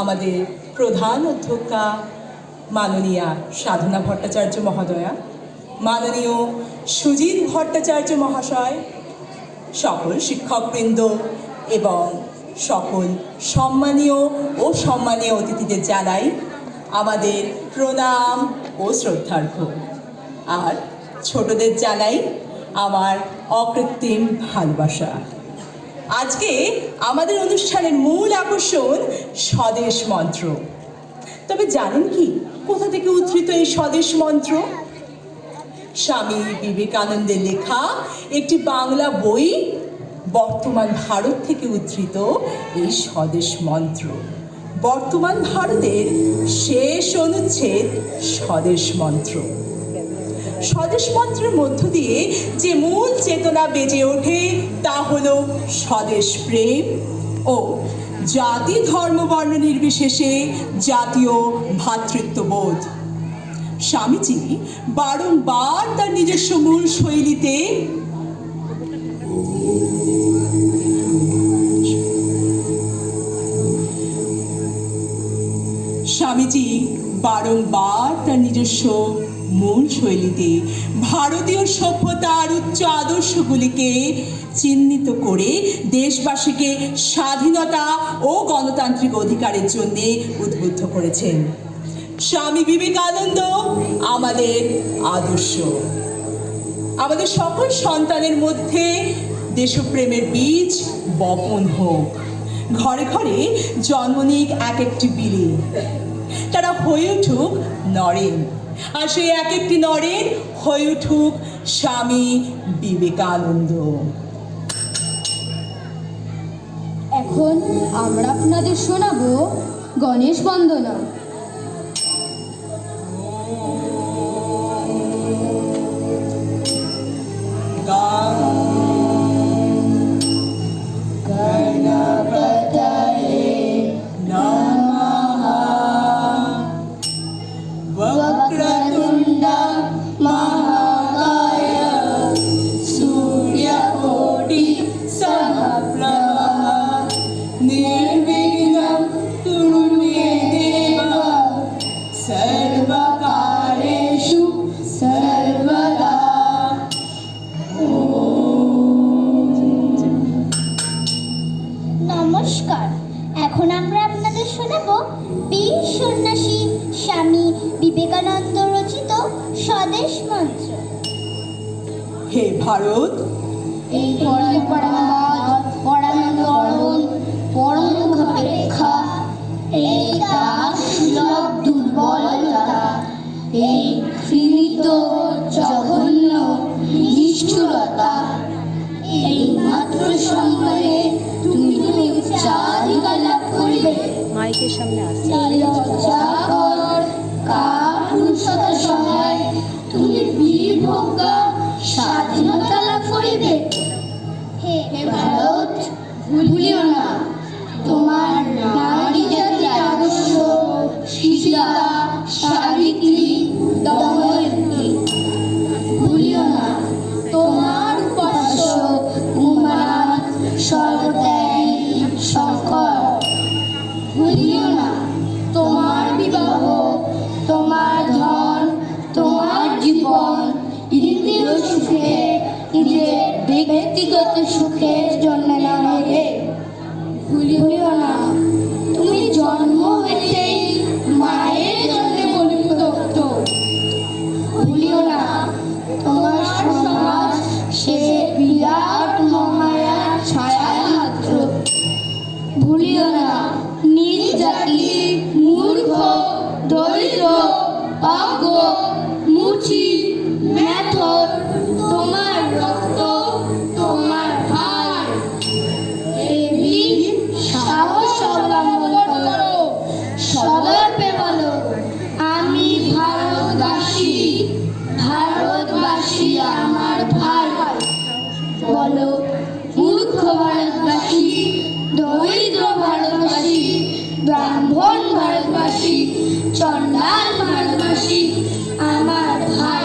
আমাদের প্রধান অধ্যক্ষা মাননীয়া সাধনা ভট্টাচার্য মহোদয়া, মাননীয় সুজিত ভট্টাচার্য মহাশয়, সকল শিক্ষকবৃন্দ এবং সকল সম্মানীয় ও সম্মানীয় অতিথিদের জানাই আমাদের প্রণাম ও শ্রদ্ধার্ঘ্য। আর ছোটদের জানাই আমার অকৃত্রিম ভালোবাসা। আজকে আমাদের অনুষ্ঠানের মূল আকর্ষণ স্বদেশ মন্ত্র। তবে জানেন কি কোথা থেকে উদ্ধৃত এই স্বদেশ মন্ত্র? স্বামী বিবেকানন্দের লেখা একটি বাংলা বই বর্তমান ভারত থেকে উদ্ধৃত এই স্বদেশ মন্ত্র। বর্তমান ভারতের শেষ অনুচ্ছেদ স্বদেশ মন্ত্র। স্বদেশ মন্ত্রের মধ্য দিয়ে যে মূল চেতনা বেজে ওঠে তা হলো স্বদেশ প্রেম ও জাতি ধর্ম বর্ণ নির্বিশেষে জাতীয় ভ্রাতৃত্ববোধ। স্বামীজি বারংবার তার নিজস্ব মূল শৈলীতে ভারতীয় সভ্যতার উচ্চ আদর্শগুলিকে চিহ্নিত করে দেশবাসীকে স্বাধীনতা ও গণতান্ত্রিক অধিকারের জন্য উদ্বুদ্ধ করেছেন। স্বামী বিবেকানন্দ আমাদের আদর্শ। আমাদের সকল সন্তানের মধ্যে দেশপ্রেমের বীজ বপন হোক। ঘরে ঘরে জন্ম নিক এক একটি বিলি, তারা হয়ে উঠুক নরেন, আর সেই এক একটি নরেন হয়ে উঠুক স্বামী বিবেকানন্দ। এখন আমরা আপনাদের শোনাবো গণেশ বন্দনা। নমস্কার, এখন আমরা আপনাদের শোনাবো বীর সন্ন্যাসী স্বামী বিবেকানন্দ রচিত স্বদেশ মন্ত্র। হে ভারত, এই পরমাপেক্ষা এই দাস সুলভ দুর্বলতা, এই ঘৃণিত জঘন্য নিষ্ঠুরতা, এই মাত্র সম্বলে তুমি উচ্চাধিকার লাভ করিবে। মাইকের সামনে আসছে। লজ্জাকর কাপুরুষতার সহায় তুমি বীরভোগ্যা স্বাধীনতা লাভ করিবে। হে ভারত, ভুলিও না তোমার নারী জাতির আদর্শ সীতা, সাবিত্রী, দময়ন্তী। ভুলিও না তোমার উপাস্য উমানাথ, সর্বত্যাগী শঙ্কর। ভুলিও না তোমার বিবাহ, তোমার ধন, তোমার জীবন ইন্দ্রিয় সুখে, নিজের ব্যক্তিগত সুখের জন্য নহে। ভুলিও না তুমি জন্ম হইতেই মায়ের জন্য পরিত্যক্ত। ভুলিও না তোমার সমাজ সে বিরাট মহামায়ার ছায়া মাত্র। ভুলিও না নিজ জাতি মূর্খ, দরিদ্র, অজ্ঞ, মুচি, মেথর, তোমার রক্ত, তোমার হাড়। এই সাহস অবলম্বন করো, সদর্পে বলো আমি ভারতবাসী, ভারতবাসী আমার ভাই। বলো মূর্খ ভারতবাসী, দরিদ্র ভারতবাসী, ব্রাহ্মণ ভারতবাসী, চণ্ডাল ভারতবাসী, আমার ভাই